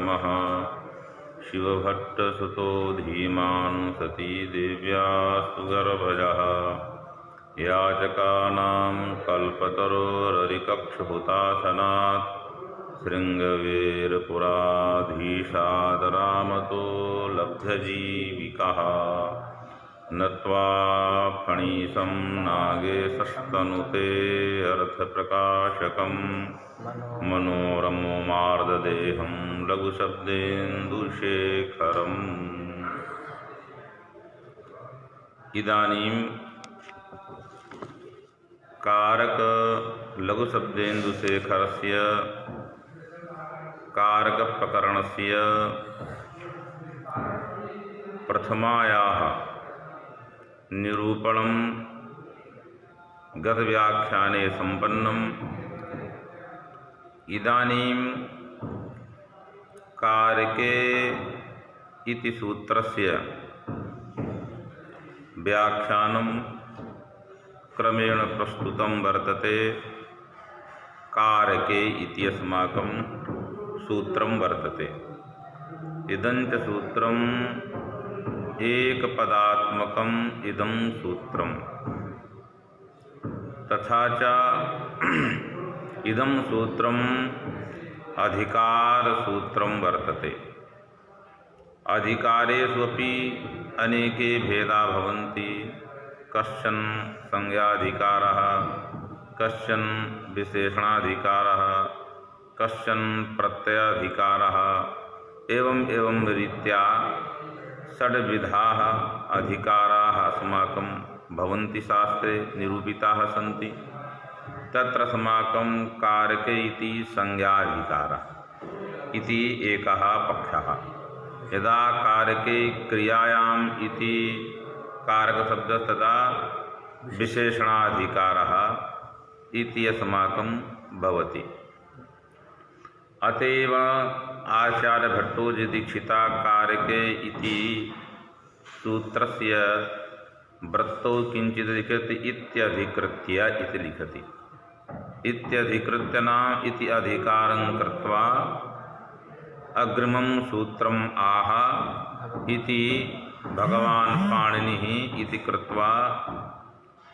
नमः। शिवभट्टसुतो धीमान् सती देव्यास्तु गर्भजः याचकानां कल्पतरोररिकक्षहुतासनात् शृङ्गवेरपुराधीशात् रामतो लब्धजीविकः नत्वा फणीशं नागेशस्तनुते अर्थप्रकाशकम् मनोरमोमार्ददेहं लघुशब्देन्दुशेखरम्। इदानीं कारक लघुशब्देन्दुशेखरस्य कारकप्रकरणस्य प्रथमायाः निरूपणं गतव्याख्याने सम्पन्नम्। इदानीं कारके इति सूत्रस्य व्याख्यानं क्रमेण प्रस्तुतं वर्तते। कारके इति अस्माकं सूत्रं वर्तते। इदं च सूत्रम् एकपदात्मकम् इदं सूत्रम्। तथा च इदं सूत्रम् अधिकारसूत्रं वर्तते। अधिकारेषु अपि अनेके भेदा भवन्ति। कश्चन संज्ञाधिकारः, कश्चन विशेषणाधिकारः, कश्चन प्रत्ययाधिकारः, एवं रीत्या षड्विधाः अधिकाराः अस्माकं भवन्ति, शास्त्रे निरूपिताः सन्ति। तत्र अस्माकं कारके इति संज्ञाधिकारः इति एकः पक्षः। यदा कारके क्रियायाम् इति कारकशब्दः तदा विशेषणाधिकारः इति अस्माकं भवति। अतएव आचार्यभट्टोजीदीक्षिता कारके इति सूत्रस्य वृत्तौ किञ्चित् लिखति इत्यधिकृत्य इति लिखति। इत्यधिकृत्य नाम इति अधिकारं कृत्वा अग्रिमं सूत्रम् आह इति भगवान् पाणिनिः इति कृत्वा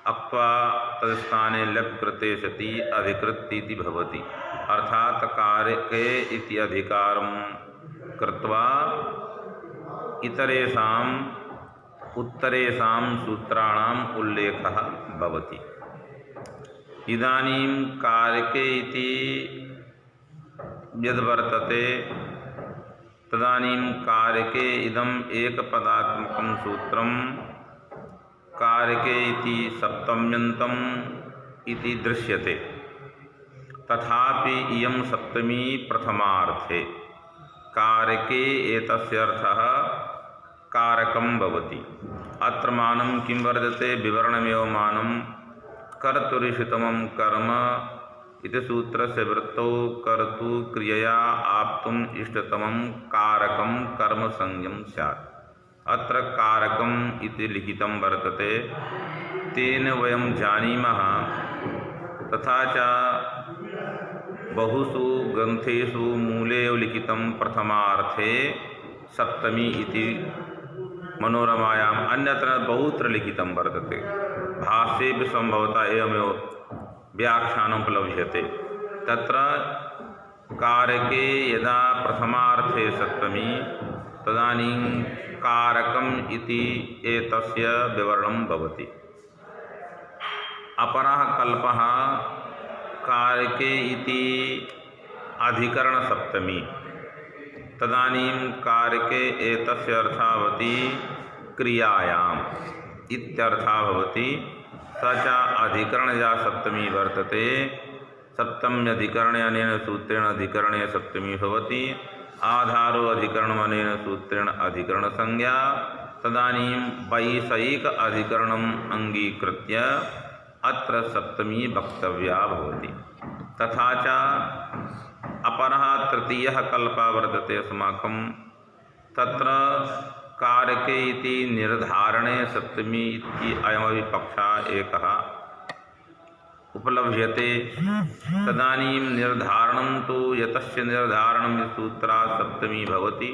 अक्त्वा तत्स्थाने लप् कृते सति अधिकृत्य इति भवति। अर्थात् कारके इति अधिकारं कृत्वा इतरेषाम् उत्तरेषां सूत्राणाम् उल्लेखः भवति। इदानीं कारके इति यद्वर्तते तदानीं कारके इदम् एकपदात्मकं सूत्रं कारके इति सप्तम्यन्तम् इति दृश्यते। तथापि इयं सप्तमी प्रथमार्थे। कारके एतस्य अर्थः कारकं भवति। अत्र मानं किं वर्तते? विवरणमेव मानं। कर्तुरिषितमं कर्म इति सूत्रस्य वृत्तौ कर्तु क्रियया आप्तुम् इष्टतमं कारकं कर्मसंज्ञं स्यात्। अत्र कारकम् इति लिखितं वर्तते। तेन वयं जानीमः। तथा च बहुषु ग्रन्थेषु मूले एव लिखितं प्रथमार्थे सप्तमी इति मनोरमायाम्। अन्यत्र बहुत्र लिखितं वर्तते। भाष्ये सम्भवतः एवमेव व्याख्यानोपलभ्यते। तत्र कारके यदा प्रथमार्थे सप्तमी तदानीं कारकम् इति एतस्य विवरणं भवति। अपरः कल्पः कारके इति अधिकरणसप्तमी। तदानीं कारके एतस्य अर्थः भवति क्रियायाम् इत्यर्थः भवति। स च अधिकरणया सप्तमी वर्तते। सप्तम्यधिकरणे अनेन सूत्रेण अधिकरणे सप्तमी भवति। आधारो अधिकरणमनेन सूत्रेण अधिकरणसंज्ञा। तदानीं वैषयिक अधिकरणम् अङ्गीकृत्य अत्र सप्तमी वक्तव्या भवति। तथा च अपरः तृतीयः कल्पः वर्तते अस्माकं। तत्र कारके इति निर्धारणे सप्तमी इति अयमपि पक्षः एकः। उपलभ्यते तदानीं निर्धारणं तु यतस्य निर्धारणं सूत्रात् सप्तमी भवति।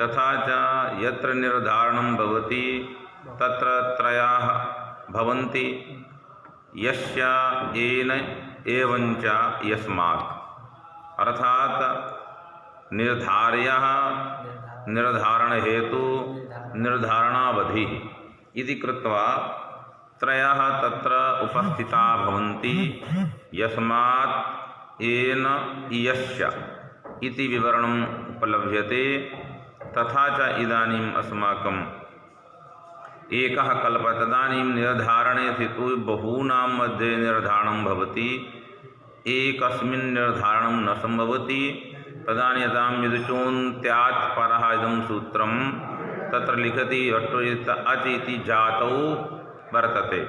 तथा च यत्र निर्धारणं भवति तत्र त्रयाः भवन्ति, यस्य येन एवञ्च यस्मात्, अर्थात निर्धार्यः निर्धारण हेतु निर्धारणावधि इति कृत्वा त्रयः तत्र उपस्थिता भवन्ति, यस्मात् येन यस्य इति विवरणम् उपलभ्यते। तथा च इदानीम् अस्माकम् एकः कल्पः, तदानीं निर्धारणे तु बहूनां मध्ये निर्धारणं भवति, एकस्मिन् निर्धारणं न सम्भवति। तदानीं यदा विदुचोन्त्यात् परः इदं सूत्रं तत्र लिखति अट्वयित अच इति जातौ वर्तते,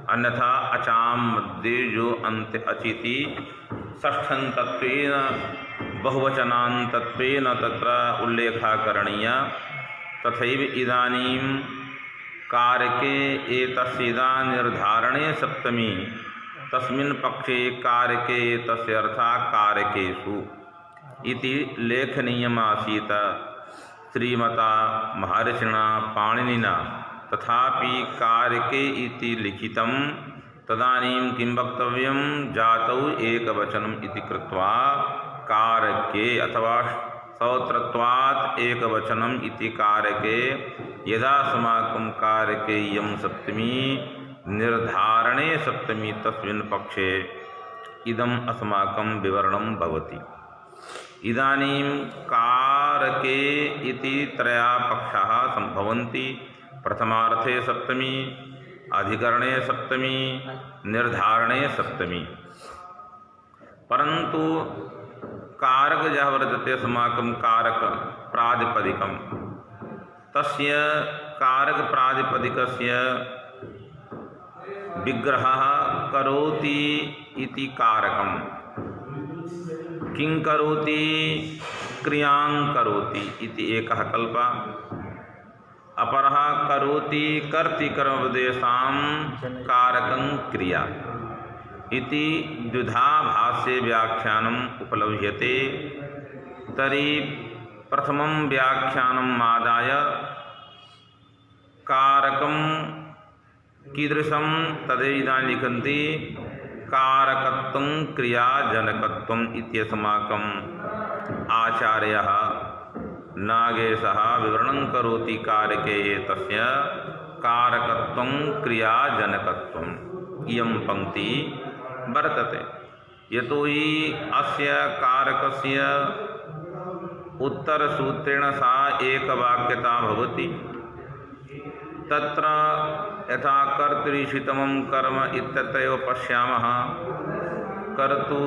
अन्यथा अचां मध्ये जो अन्ते अचिति षष्ठन्तत्वेन बहुवचनान्तत्वेन तत्र उल्लेखः करणीयः। तथैव इदानीं कारके एतस्यैदा निर्धारणे सप्तमी, तस्मिन् पक्षे कारके तस्य अर्थात् कारकेषु इति लेखनीयमासीत् श्रीमता महर्षिणा पाणिनिना। तथापि कारके इति लिखितं, तदानीं किं वक्तव्यं, जातौ एकवचनम् इति कृत्वा कारके अथवा सौत्रत्वात् एकवचनम् इति कारके, यदा अस्माकं कारके इयं सप्तमी निर्धारणे सप्तमी तस्मिन् पक्षे इदम् अस्माकं विवरणं भवति। इदानीं कारके इति त्रयः पक्षाः सम्भवन्ति। प्रथमार्थे सप्तमी, अधिकरणे सप्तमी, निर्धारणे सप्तमी। परन्तु कारक यः वर्तते अस्माकं कारक प्रातिपदिकं, तस्य कारक प्रातिपदिकस्य विग्रहः करोति इति कारकम्। किं करोति, क्रियां करोति इति एकः कल्पः। अपरः करोति कर्तृकर्मोपदेशां कारकं क्रिया इति द्विधा भाष्ये व्याख्यानम् उपलभ्यते। तर्हि प्रथमं व्याख्यानम् आदाय कारकं कीदृशं तदेदानीं लिखन्ति, कारकत्वं क्रियाजनकत्वम् इत्यस्माकम् आचार्यः नागेशः विवरणं करोति कारके तस्य कारकत्वं क्रियाजनकत्वम्। इयं पंक्ति वर्तते। यतोहि अस्य कारकस्य उत्तरसूत्रेण सा एकवाक्यता भवति। तत्र यथा कर्तृषितमं कर्म इत्यत्रैव पश्यामः, कर्तु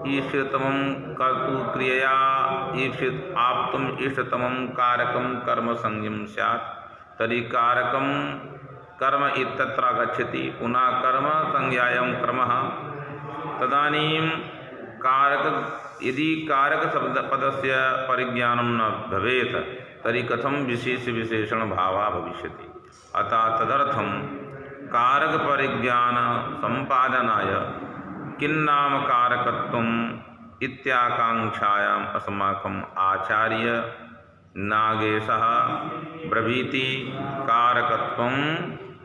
ईश्वरतमं कर्तु क्रियया ईप्सित आप्तुम् इष्टतमं कारकं कर्म संज्ञं स्यात्। तर्हि कारकं कर्म इत्यत्र गच्छति, पुनः कर्म संज्ञायां क्रमः। तदानीं कारक यदि कारकशब्दपदस्य परिज्ञानं न भवेत् तर्हि कथं विशेषविशेषणभावः भविष्यति। अतः तदर्थं कारकपरिज्ञान सम्पादनाय किन्नाम कारकत्वम् इत्याकाङ्क्षायाम् अस्माकम् आचार्य नागेशः ब्रवीति कारकत्वं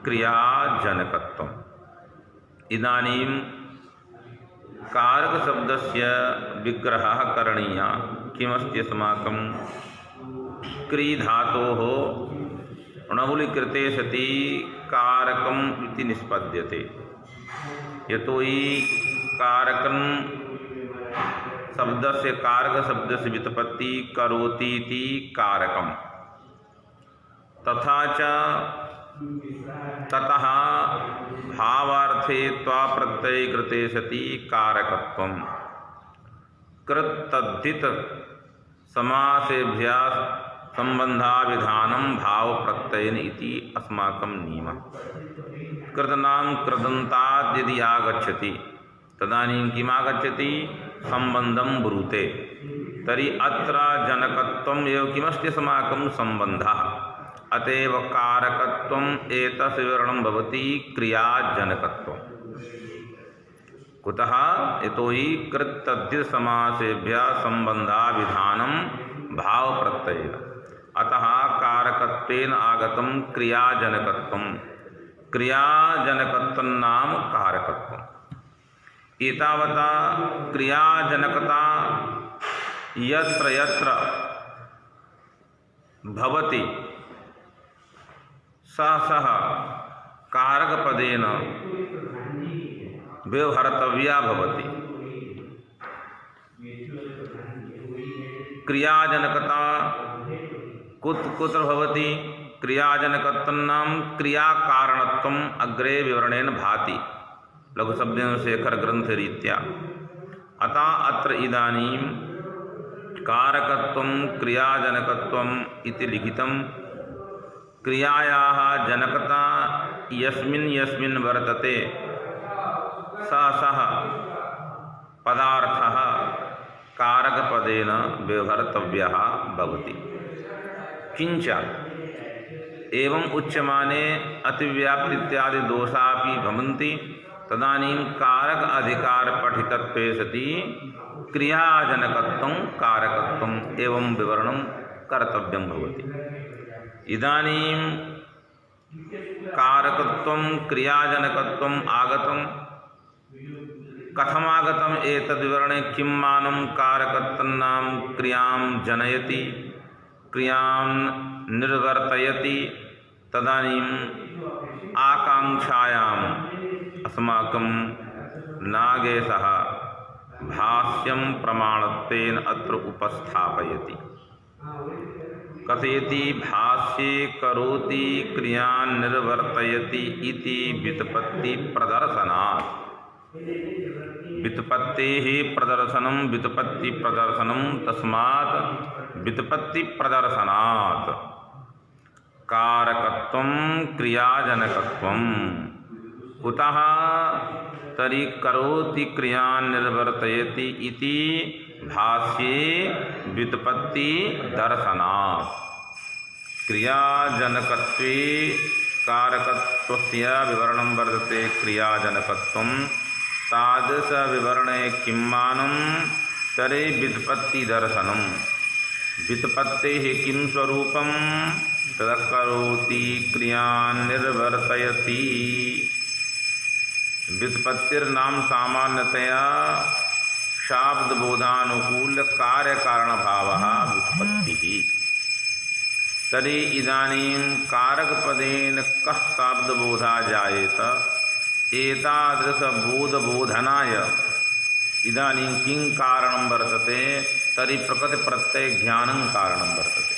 क्रियाजनकत्वम्। इदानीं कारकशब्दस्य विग्रहः करणीयः। किमस्ति अस्माकं क्री धातोः णौलिकृते सति कारकम् इति निष्पद्यते। यतोहि कारकं शब्दस्य कारकशब्दस्य व्युत्पत्ति करोति इति कारकम्। तथा च ततः भावार्थे त्वाप्रत्यये कृते सति कारकत्वम्। कृत तद्धित समासेभ्यः संबंधाविधानं भाव प्रत्ययन इति अस्माकं नियमः। कृतनाम कृदन्तात् यदि आगच्छति तदानीं किम् आगच्छति, संबंधं ब्रूते। तर्हि अत्र जनकत्वम् एव किमस्ति अस्माकं संबन्धः। अतएव कारकत्वम् एतस्य विवरणं भवति क्रियाजनकत्वम्। कुतः यतो हि कृत्तद्धित समासेभ्यः संबंधाविधानं भाव प्रत्ययेन अतः कारकत्वेन आगतं क्रियाजनकत्वं क्रियाजनकत्वं नाम कारकत्वम्। एतावता क्रियाजनकता यत्र यत्र भवति सह सह कारकपदेन व्यवहर्तव्या भवति। क्रियाजनकता कुत्र भवति? क्रियाजनकत्वं नाम क्रियाकारणत्वम् अग्रे विवरणेन भाति लघुशब्देन शेखर ग्रंथरीत्या। अतः अत्र इदानीं कारकत्वं क्रियाजनकत्वम् इति लिखितं। क्रियायाः जनकता यस्मिन् यस्मिन् वर्तते सः सः पदार्थः कारकपदेन व्यवहर्तव्यः भवति। किंच एवं उच्यमाने अतिव्याप्ति इत्यादि दोषापि भवन्ति तदानीं कारक अधिकार पठितत्वे सति क्रियाजनकत्वं कारकत्वम् एवं विवरणं कर्तव्यं भवति। इदानीं कारकत्वं क्रियाजनकत्वम् आगतं। कथमागतम् एतद्विवरणे? किं मानं कारकत्वं नाम क्रियां जनयति क्रियां निर्वर्तयति। तदानीम् आकांक्षायाम् अस्माकं नागेशः भाष्यं प्रमाणत्वेन अत्र उपस्थापयति। कथयति भाष्ये करोति क्रियां निर्वर्तयति इति व्युत्पत्ति प्रदर्शनात्। व्युत्पत्तेः प्रदर्शनं व्युत्पत्ति प्रदर्शनं तस्मात् व्युत्पत्ति प्रदर्शनात् कारकत्वं क्रियाजनकत्वम्। कुतः तर्हि करोति क्रियां निर्वर्तयति इति भाष्ये व्युत्पत्ति दर्शनात्। क्रियाजनकत्वे कारकत्वस्य विवरणं वर्तते क्रियाजनकत्वं। तादृशविवरणे किं मानं? तर्हि व्युत्पत्तिदर्शनं। व्युत्पत्तेः किं स्वरूपं? तदकरोति क्रियां निर्वर्तयति। व्युत्पत्तिर्नाम सामान्यतया शाब्दबोधानुकूल कार्यकारणभावः व्युत्पत्तिः। तर्हि इदानीं कारकपदेन कः शाब्दबोधः जायेत? एतादृशबोधबोधनाय इदानीं किं कारणं वर्तते? तर्हि प्रकृतिप्रत्ययज्ञानं कारणं वर्तते।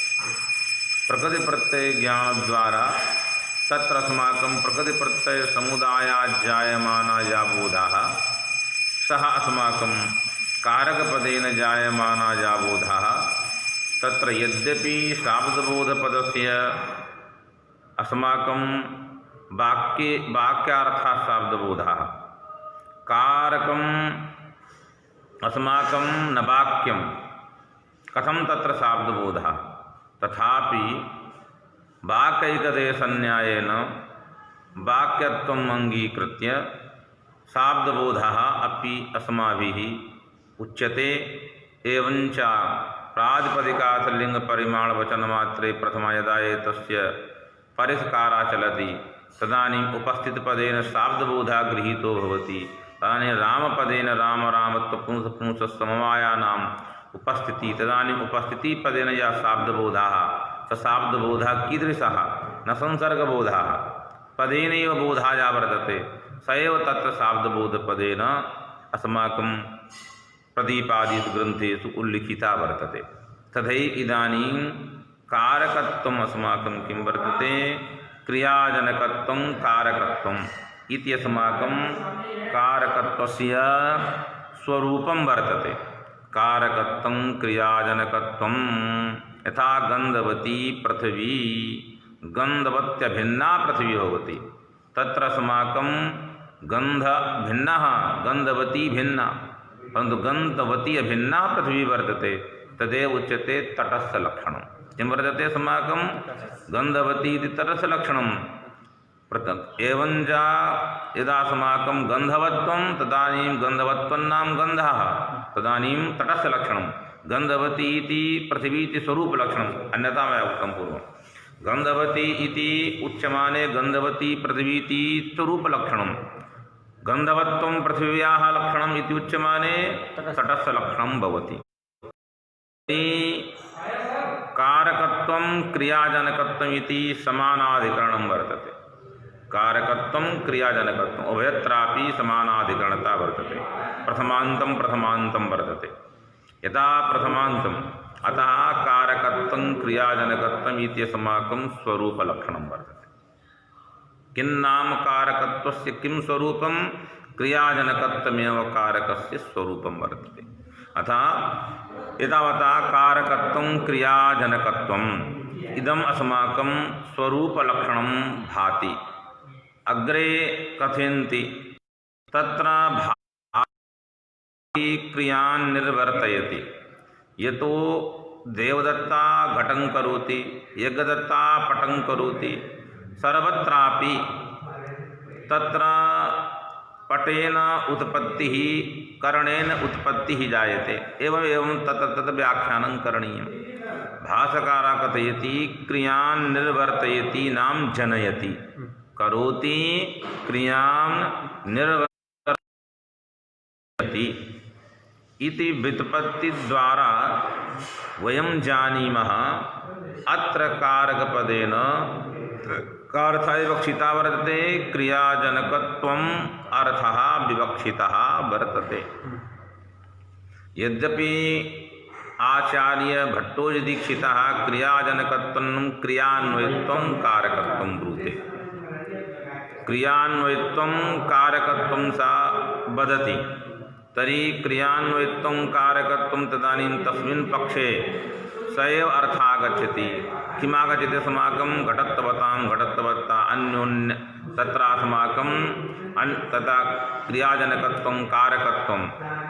प्रकृतिप्रत्ययज्ञानद्वारा तत्र अस्माकं प्रकृतिप्रत्ययसमुदायात् जायमाना या बोधाः सः अस्माकं कारकपदेन जायमाना या बोधाः तत्र यद्यपि शाब्दबोधपदस्य अस्माकं वाक्यार्थः शाब्दबोधः कारकम् अस्माकं न वाक्यं कथं तत्र शाब्दबोधः तथापि वाक्यैकदेशन्यायेन वाक्यत्वम् अङ्गीकृत्य शाब्दबोधः अपि अस्माभिः उच्यते। एवञ्च प्रातिपदिकार्थलिङ्गपरिमाणवचनमात्रे प्रथमा यदा एतस्य परिष्कारः चलति तदानीम् उपस्थितपदेन शाब्दबोधः गृहीतो भवति। तदानीं रामपदेन राम रामत्वपुंसपुंससमवायानाम् उपस्थितिः तदानीम् उपस्थितिपदेन यः शाब्दबोधः स शाब्दबोधः कीदृशः? न संसर्गबोधः पदेनैव बोधः या वर्तते स एव तत्र शाब्दबोधपदेन अस्माकं प्रदीपादिषु ग्रन्थेषु उल्लिखिता वर्तते। तथैव इदानीं कारकत्वम् अस्माकं किं वर्तते? क्रियाजनकत्वं कारकत्वम् इति अस्माकं कारकत्वस्य स्वरूपं वर्तते। कारकत्वं क्रियाजनकत्वं यथा गन्धवती पृथिवी गन्धवत्यभिन्ना पृथिवी भवति तत्र अस्माकं गन्ध भिन्नः गन्धवती भिन्ना परन्तु गन्धवती अभिन्ना पृथिवी वर्तते तदेव उच्यते तटस्थलक्षणं। किं वर्तते अस्माकं गन्धवती इति तटस्थलक्षणं एवञ्च यदा अस्माकं गन्धवत्वं तदानीं गन्धवत्वन्नाम गन्धः तदानीं तटस्य लक्षणं गन्धवती इति पृथिवी इति स्वरूपलक्षणम् अन्यथा मया उक्तं पूर्वं गन्धवती इति उच्यमाने गन्धवती पृथिवी इति स्वरूपलक्षणं गन्धवत्वं पृथिव्याः लक्षणम् इति उच्यमाने तटस्य लक्षणं भवति। कारकत्वं क्रियाजनकत्वम् इति समानाधिकरणं वर्तते। कारकत्वं क्रियाजनकत्वम् उभयत्रापि समानाधिकरणता वर्तते। प्रथमान्तं वर्तते। यथा प्रथमान्तम् अतः कारकत्वं क्रियाजनकत्वम् इति अस्माकं स्वरूपलक्षणं वर्तते। किं नाम कारकत्वस्य किं स्वरूपं क्रियाजनकत्वमेव कारकस्य स्वरूपं वर्तते। अतः एतावता कारकत्वं क्रियाजनकत्वम् इदम् अस्माकं स्वरूपलक्षणं भाति। अग्रे कथयन्ति तत्र भाति क्रियान् निर्वर्तयति। यतो देवदत्ता घटं करोति यज्ञदत्ता पटं करोति सर्वत्रापि तत्र पटेन उत्पत्तिः करणेन उत्पत्तिः जायते। एवं तत् व्याख्यानं करणीयम्। भाष्यकारः कथयति क्रियान् निर्वर्तयति नाम जनयति करोति क्रियां निर्वर्तयति इति व्युत्पत्ति द्वारा वयं जानीमः अत्र कारकपदेन कार्थः विवक्षिता वर्तते क्रियाजनकत्वम् अर्थः विवक्षितः वर्तते। यद्यपि आचार्य भट्टोजीदीक्षितः क्रियाजनकत्वं क्रियान्वयत्वं कारकत्वं ब्रूते। क्रियान्वयत्वं कारकत्वं सा वदति तर्हि क्रियान्वयत्वं कारकत्वं तदानीं तस्मिन् पक्षे स एव अर्थः आगच्छति। किमागच्छति अस्माकं घटत्वता अन्योन्य तत्र अस्माकं तथा क्रियाजनकत्वं कारकत्वं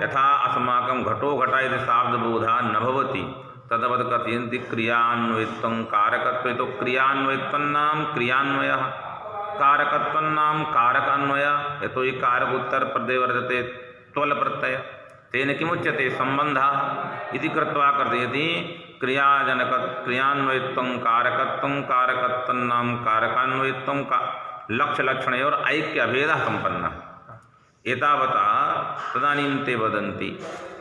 यथा अस्माकं घटो घट इति शाब्दबोधः न भवति तद्वत् कथयन्ति क्रियान्वयत्वं कारकत्वं। तो क्रियान्वयत्वं नाम क्रियान्वयः कारकत्वं नाम कारकान्वयः। यतो हि कारक उत्तरपदे वर्तते त्वल प्रत्यय तेन किमुच्यते सम्बन्धः इति कृत्वा कथयति क्रियान्वयत्वं कारकत्वं कारकत्वं नाम कारकान्वयत्वं लक्ष्यलक्षणयोर ऐक्यभेदः सम्पन्नः। एतावता तदानीं ते वदन्ति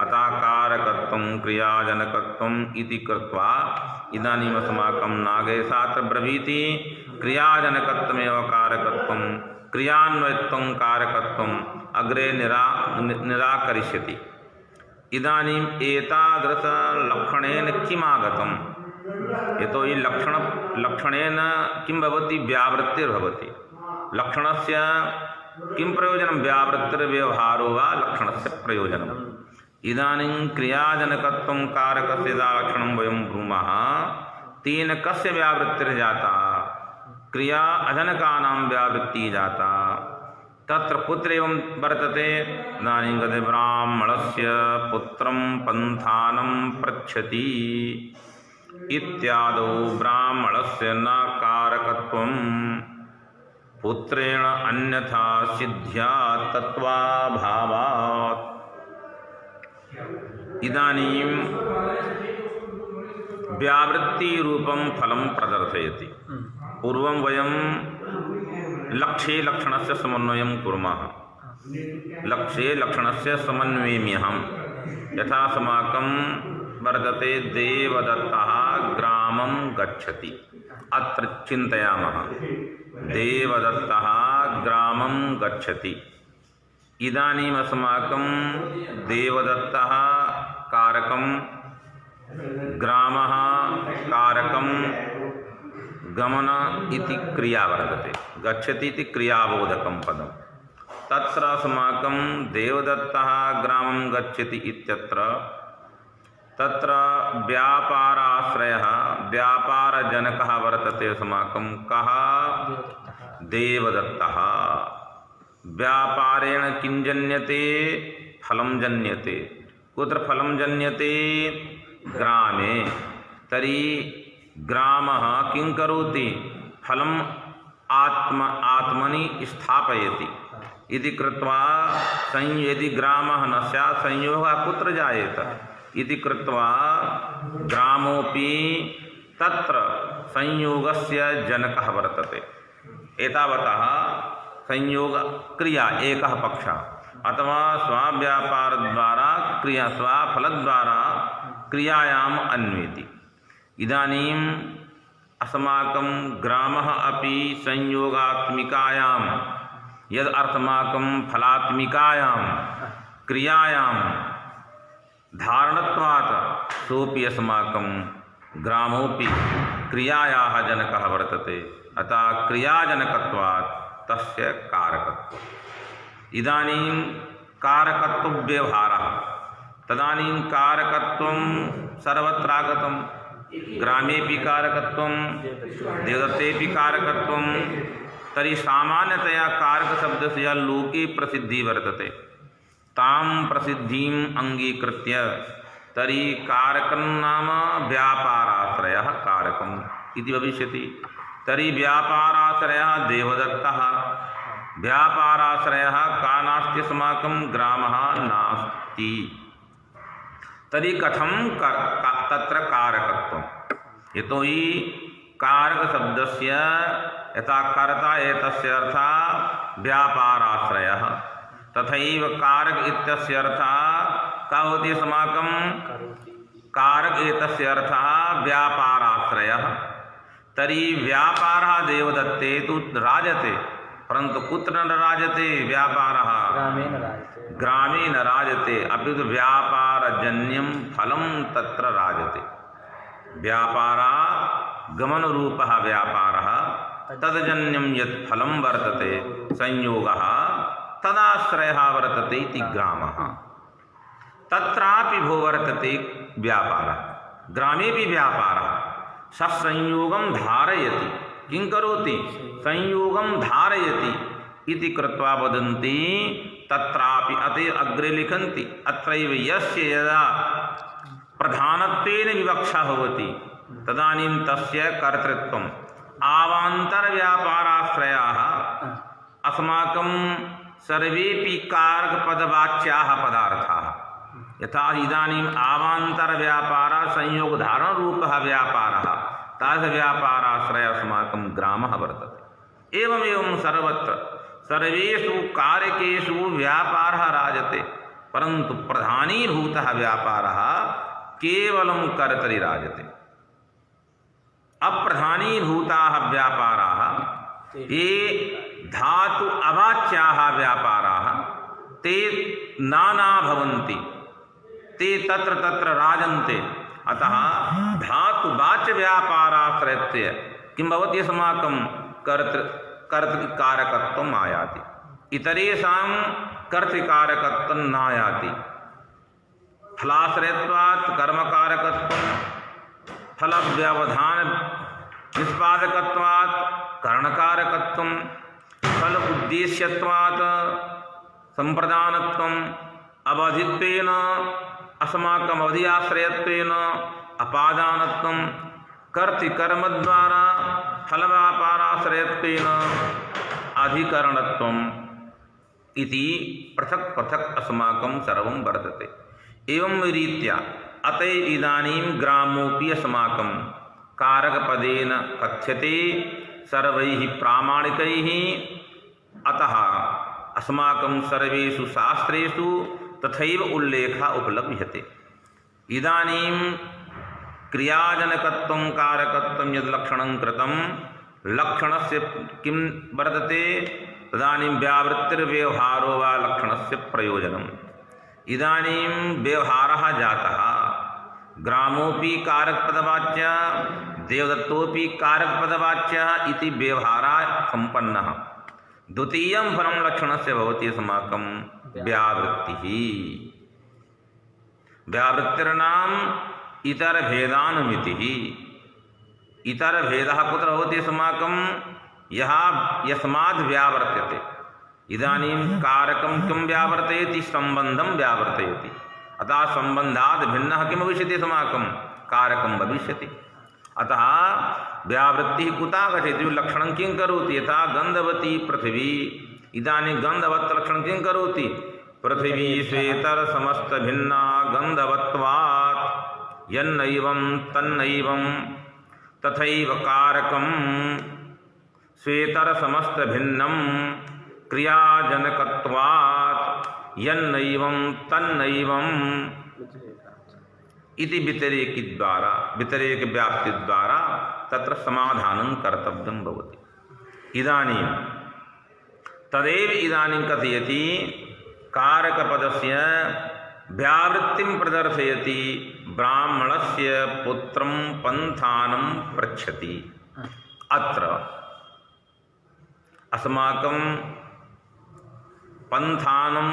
अतः कारकत्वं क्रियाजनकत्वम् इति कृत्वा इदानीम् अस्माकं नागेशास्त्र ब्रवीति क्रियाजनकत्वमेव कारकत्वं क्रियान्वयत्वं कारकत्वम् अग्रे निराकरिष्यति। इदानीम् एतादृशलक्षणेन किम् आगतं। यतो हि लक्षणेन किं भवति व्यावृत्तिर्भवति। लक्षणस्य किं प्रयोजनं व्यावृत्तिर्व्यवहारो वा लक्षणस्य प्रयोजनम्। इदानीं क्रियाजनकत्वं कारकस्य यदा लक्षणं वयं ब्रूमः तेन कस्य व्यावृत्तिर्जाता क्रिया अजनकानां व्यावृत्तिः जाता। तत्र कुत्र एवं वर्तते इदानीं कथयति ब्राह्मणस्य पुत्रं पन्थानं पृच्छति इत्यादौ ब्राह्मणस्य न कारकत्वं पुत्रेण अन्यथा सिद्ध्या तत्त्वाभावात्। इदानीं व्यावृत्तिरूपं फलं प्रदर्शयति। पूर्वं वयं लक्ष्ये लक्षणस्य समन्वयं कुर्मः। लक्ष्ये लक्षणस्य समन्वयेम्यहं यथा अस्माकं वर्तते देवदत्तः ग्रामं गच्छति। अत्र चिन्तयामः देवदत्तः ग्रामं गच्छति। इदानीम् अस्माकं देवदत्तः कारकं ग्रामः कारकं गमन इति क्रिया वर्तते। गच्छति इति क्रियाबोधकं पदं। तत्र अस्माकं देवदत्तः ग्रामं गच्छति इत्यत्र तत्र व्यापाराश्रयः व्यापारजनकः वर्तते अस्माकं कः देवदत्तः। व्यापारेण किं जन्यते फलं जन्यते। कुत्र फलं जन्यते ग्रामे। तर्हि ग्रामः किं करोति फलं आत्मनि स्थापयति इति कृत्वा यदि ग्रामः न स्यात् संयोगः कुत्र जायेत इति कृत्वा ग्रामोऽपि तत्र संयोगस्य जनकः वर्तते। एतावतः संयोगक्रिया एकः पक्षः अथवा स्वाव्यापारद्वारा क्रिया स्वाफलद्वारा क्रियायाम् अन्वेति। इदानीम् अस्माकं ग्रामः अपि संयोगात्मिकायां यद् अस्माकं फलात्मिकायां क्रियायां धारणत्वात् सोऽपि अस्माकं ग्रामोऽपि क्रियायाः जनकः वर्तते। अतः क्रियाजनकत्वात् तस्य कारकत्वम्। इदानीं कारकत्वव्यवहारः तदानीं कारकत्वं सर्वत्रागतं। ग्रामेऽपि कारकत्वं देवदत्तेऽपि कारकत्वं। तर्हि सामान्यतया कारकशब्दस्य लोके प्रसिद्धिः वर्तते तां प्रसिद्धिम् अङ्गीकृत्य तर्हि कारकं नाम व्यापाराश्रयः कारकम् इति भविष्यति। तर्हि व्यापाराश्रयः देवदत्तः व्यापाराश्रयः का नास्ति अस्माकं ग्रामः नास्ति। तर्हि कथं तत्र कारकत्वं यतोहि कारकशब्दस्य यथा कर्ता एतस्य अर्थः व्यापाराश्रयः तथैव कारक इत्यस्य अर्थः का भवति अस्माकं कारक एतस्य अर्थः व्यापाराश्रयः। तर्हि व्यापारः देवदत्ते तु राजते परन्तु कुत्र न राजते व्यापारः ग्रामे न राजते अपि तु व्यापारजन्यं फलं तत्र राजते। व्यापारा गमनरूपः व्यापारः तदजन्यं यत् फलं वर्तते संयोगः तदाश्रयः वर्तते इति ग्रामः। तत्रापि भो वर्तते व्यापारः ग्रामेऽपि व्यापारः संयोगं धारयति। किं करोति संयोगं धारयति इति कृत्वा वदन्ति। तत्रापि अते अग्रे लिखन्ति अत्रैव यस्य यदा प्रधानत्वेन विवक्षा भवति तदानीं तस्य कर्तृत्वम् आवान्तरव्यापाराश्रयाः अस्माकं सर्वेपि कारकपदवाच्याः पदार्थाः। यथा इदानीम् आवान्तरव्यापारः संयोगधारणरूपः व्यापारः तादृशव्यापाराश्रयः अस्माकं ग्रामः वर्तते। एवमेवं सर्वत्र सर्वेषु कारकेषु व्यापारः राजते परन्तु प्रधानीभूतः व्यापारः केवलं कर्तरि राजते। अप्रधानीभूताः व्यापाराः ये धातु अवाच्याः व्यापाराः ते नाना भवन्ति ते तत्र तत्र राजन्ते। अतः धातुवाच्यव्यापाराश्रयस्य किं भवति अस्माकं कर्तृकारकत्वम् आयाति इतरेषां कर्तृकारकत्वं नायाति। फलाश्रयत्वात् कर्मकारकत्वं फलव्यवधान निष्पादकत्वात् करणकारकत्वं फल उद्देश्यत्वात् संप्रदानत्वम् अवधित्वेन अस्माकम् अवधियाश्रयत्वेन अपादानत्वं कर्तृकर्मद्वारा फलव्यापाराश्रयत्वेन अधिकरणत्वम् इति पृथक् पृथक् अस्माकं सर्वं वर्तते। एवं रीत्या अतः इदानीं ग्रामोऽपि अस्माकं कारकपदेन कथ्यते सर्वैः प्रामाणिकैः। अतः अस्माकं सर्वेषु शास्त्रेषु तथैव उल्लेखः उपलभ्यते। इदानीं क्रियाजनकत्वं कारकत्वं यद् लक्षणं कृतं लक्षणस्य किं वर्तते तदानीं व्यावृत्तिर्व्यवहारो वा लक्षणस्य प्रयोजनम्। इदानीं व्यवहारः जातः ग्रामोऽपि कारकपदवाच्यः देवदत्तोऽपि कारकपदवाच्यः इति व्यवहारः सम्पन्नः। द्वितीयं फलं लक्षणस्य भवति अस्माकं व्यावृत्तिः। व्यावृत्तिर्नाम इतरभेदानुमितिः। इतरभेदः कुत्र भवति अस्माकं यः यस्माद् व्यावर्त्यते। इदानीं कारकं किं व्यावर्तयति सम्बन्धं व्यावर्तयति। अतः सम्बन्धात् भिन्नः किं भविष्यति अस्माकं कारकं भविष्यति। अतः व्यावृत्तिः कुतः घटेति लक्षणं किं करोति यथा गन्धवती पृथिवी इदानीं गन्धवत्लक्षणं किं करोति पृथिवी श्वेतरसमस्तभिन्ना गन्धवत्वात् यन्नैवं तन्नैवं तथैव कारकं श्वेतरसमस्तभिन्नं क्रियाजनकत्वात् यन्नैवं तन्नैवं इति व्यतिरेक व्याप्ति द्वारा तत्र समाधानं कर्तव्यं भवति। इदानीं तदेव इदानीं कथयति कारकपदस्य व्यावृत्तिं प्रदर्शयति ब्राह्मणस्य पुत्रं पन्थानं पृच्छति। अत्र अस्माकं पन्थानं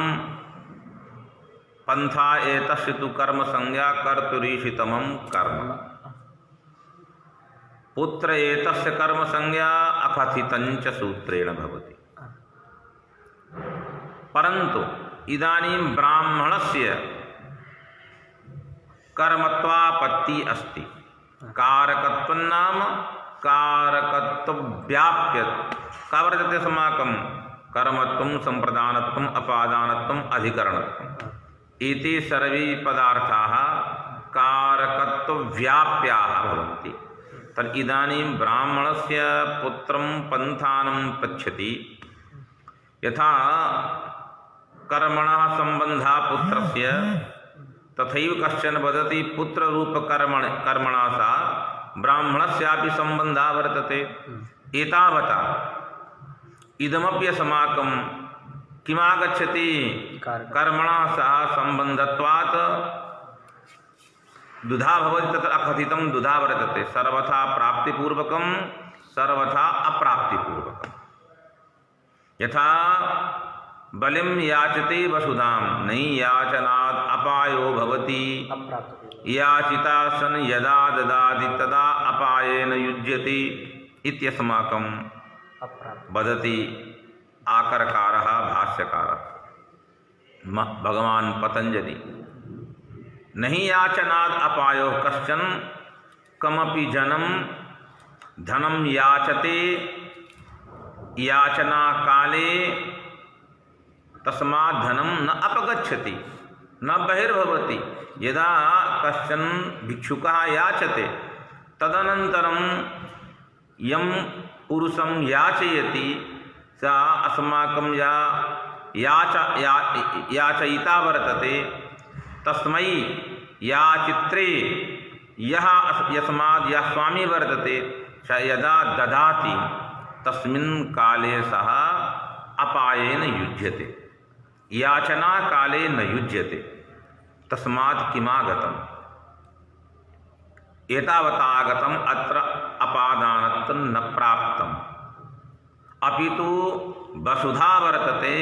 पंथा एतस्य तु कर्म संज्ञा कर्तुरीशितमं कर्म पुत्र एतस्य कर्म संज्ञा अकथितञ्च सूत्रेण भवति। परन्तु इदानीं ब्राह्मणस्य कर्मत्वापत्ति अस्ति। कारकत्वं नाम कारकत्वव्याप्य का वर्तते अस्माकं कर्मत्वं सम्प्रदानत्वम् अपादानत्वम् अधिकरणत्वम् इति सर्वे पदार्थाः कारकत्वव्याप्याः भवन्ति। तर्हि इदानीं ब्राह्मणस्य पुत्रं पन्थानं पृच्छति। यथा कर्मणः सम्बन्धः पुत्रस्य तथैव कश्चन वदति पुत्ररूपकर्मणा सह ब्राह्मणस्यापि सम्बन्धः वर्तते। एतावता इदमपि अस्माकं किमागच्छति कर्मणा सह सम्बन्धत्वात् दुधा भवति। तत्र अकथितं दुधा वर्तते सर्वथा प्राप्तिपूर्वकं सर्वथा अप्राप्तिपूर्वकं। यथा बलिं याचते वसुधां नयि याचनात् अपायो भवति याचिता सन् यदा ददाति तदा अपायेन युज्यते इत्यस्माकं वदति आकरकारः भाष्यकारः भगवान् पतंजलि। नहीं याचनात् अपायो कश्चन कमपि जनं धनं याचते याचना काले तस्मात् धनं न अपगच्छति न बहिर्भवति। यदा कश्चन भिक्षुकः याचते तदनन्तरं यं पुरुषं याचयति सा अस्माकं याचयिता वर्तते तस्मै याचित्रे यस्माद् यः स्वामी वर्तते स यदा ददाति तस्मिन् काले सः अपायेन युज्यते याचना काले न युज्यते। तस्मात् किमागतम् एतावतागतम् अत्र अपादानत्वं न प्राप्तम् अपितु वसुधा वर्तते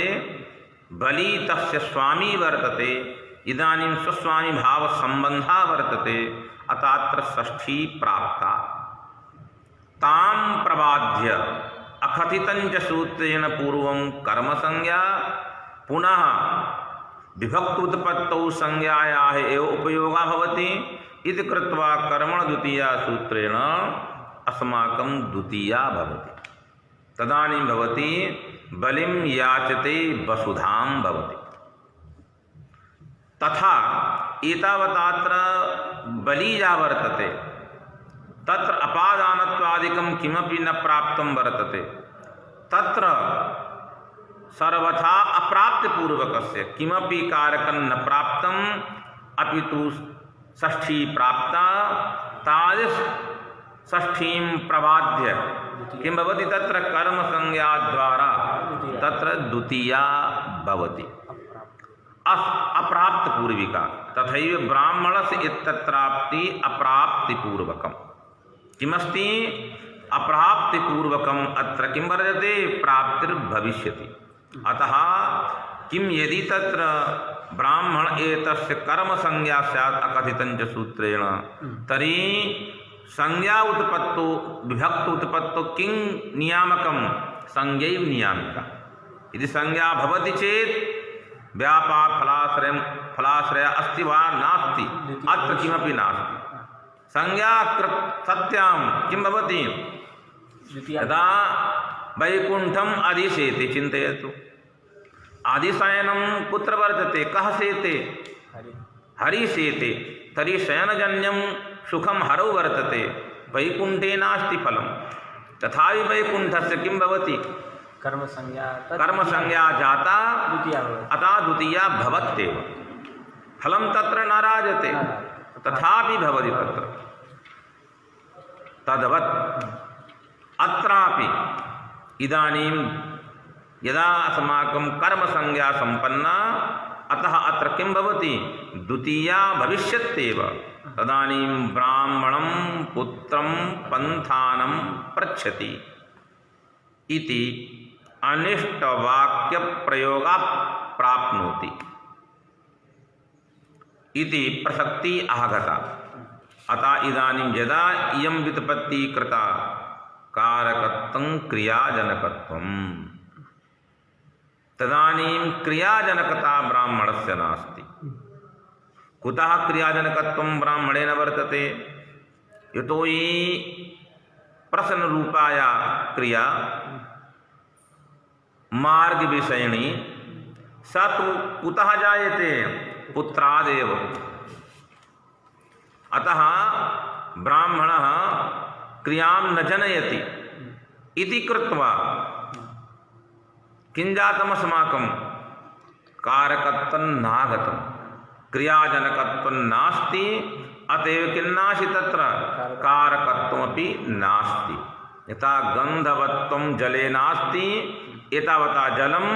बली तस्य स्वामी वर्तते इदानीं स्वस्वामी भाव संबंधः वर्तते अतात्र षष्ठी प्राप्ता तां प्रबाध्य अकथितञ्च सूत्रेण पूर्वं कर्म संज्ञा पुनः विभक्त्युत्पत्तौ संज्ञायाः एव उपयोगः भवति इति कृत्वा कर्मण द्वितीया सूत्रेण अस्माकं द्वितीया भवति। तदानीं भवति बलिं याचते वसुधां भवति। तथा एतावतात्र बली या वर्तते तत्र अपादानत्वादिकं किमपि न प्राप्तं वर्तते। तत्र सर्वथा अप्राप्तिपूर्वकस्य किमपि कारकं न प्राप्तम् अपितु षष्ठी प्राप्ता तादृश षष्ठीं प्रबाध्य किं भवति तत्र कर्म संज्ञा द्वारा तत्र द्वितीया भवति अप्राप्त पूर्विका। तथैव ब्राह्मणस्य इत्यत्राप्ति अप्राप्तिपूर्वकम् किमस्ति अप्राप्तिपूर्वकम् अत्र किं वर्तते प्राप्तिर्भविष्यति। अतः किं यदि तत्र ब्राह्मण एतस्य कर्म संज्ञा स्यात् अकथितञ्च सूत्रेण तर्हि संज्ञा उत्पत्तो विभक्त उत्पत्तो किं नियामकं संज्ञैव नियामिका। यदि संज्ञा भवति चेत् व्यापार फलाश्रय अस्ति वा नास्ति अत्र किमपि नास्ति। संज्ञा सत्यां किं भवति? यदा वैकुंठम अधिशेते चिन्तयतु। अधिशयनं कुत्र वर्तते? कः शेते? हरिशेते। तर्हि शयनजन्यं सुखं हरौ वर्तते, वैकुंठे नास्ति फलं। तथापि वैकुंठस्य किं भवति? कर्मसंज्ञा जाता अतः द्वितीया भवत्येव। फलं तत्र न राजते, तथापि भवति तत्र। तद्वत् अत्रापि इदानीं यदा अस्माकं कर्मसंज्ञा सम्पन्ना, अतः अत्र किं भवति? द्वितीया भविष्यत्येव। तदानीं ब्राह्मणं पुत्रं पन्थानं पृच्छति इति अनिष्टवाक्यप्रयोगात् प्राप्नोति इति प्रसक्ति आगता। अतः इदानीं यदा इयं व्युत्पत्तिः कृता कारकत्वं क्रियाजनकत्वं, तदानीं क्रियाजनकता ब्राह्मणस्य नास्ति। कुतः क्रियाजनकत्वं ब्राह्मणे न वर्तते? यतोहि प्रश्नरूपाया क्रिया मार्गविषयिणी सा तु कुतः जायते? पुत्रादेव। अतः ब्राह्मणः क्रियां न जनयति इति कृत्वा किं जातम् अस्माकं? कारकत्वं नागतं, क्रियाजनकत्वं नास्ति, अतएव किं नास्ति तत्र? कारकत्वमपि नास्ति। यथा गन्धवत्वं जले नास्ति, एतावता जलं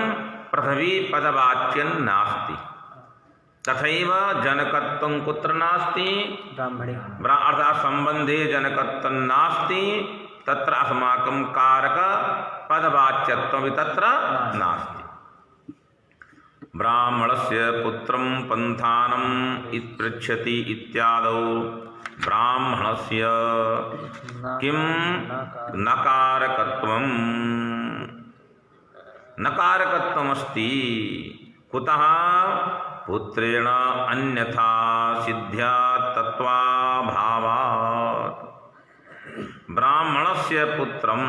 पृथिवी पदवाच्यं नास्ति। तथैव जनकत्वं कुत्र नास्ति? ब्राह्मणे। अर्थात् सम्बन्धे जनकत्वं नास्ति, तत्र अस्माकं कारक पदवाच्यत्वमपि तत्र नास्ति। ब्राह्मणस्य पुत्रं पन्थानं पृच्छति इत्यादौ ब्राह्मणस्य किं नकारकत्वं? नकारकत्वमस्ति। कुतः? पुत्रेण अन्यथा सिद्ध्या तत्त्वाभावात्। ब्राह्मणस्य पुत्रम्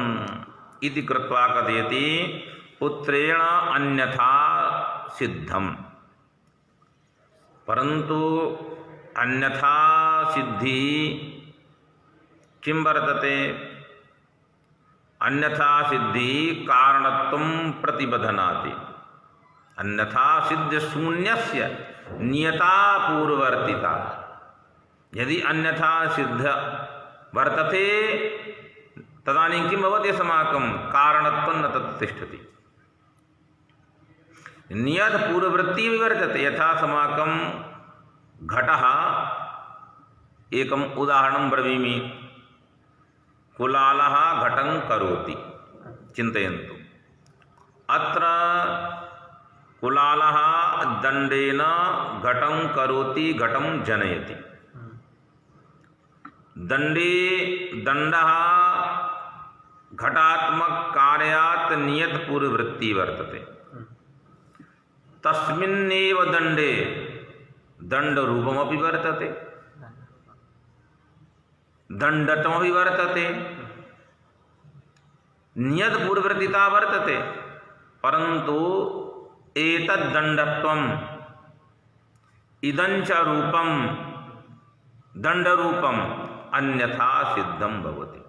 इति कृत्वा कथयति पुत्रेण अन्यथा सिद्धम्। परन्तु अन्यथा सिद्धि किं वर्तते? अन्यथा सिद्धि कारणत्वं प्रतिबध्नाति। अन्यथा सिद्ध शून्यस्य नियता पूर्ववर्तिता। यदि अन्यथा सिद्ध वर्तते तदानीं किं भवति? अस्माकं कारणत्वं न तत् तिष्ठति। नियत पूर्ववृत्तिः वर्तते। यथा अस्माकं घटः, एकम् उदाहरणं ब्रवीमि। कुलालः घटं करोति, चिन्तयन्तु। अत्र कुलालः दण्डेन घटं करोति, घटं जनयति। दण्डः घटात्मक कार्यात् नियत पूर्ववृत्ति वर्तते। तस्मिन्नेव दण्डे दण्डरूपमपि वर्तते, दण्डत्वमपि वर्तते, नियत पूर्ववृत्तिता वर्तते। परन्तु एतद्दण्डत्वम् इदञ्च रूपं दण्डरूपम् अन्यथा सिद्धं भवति।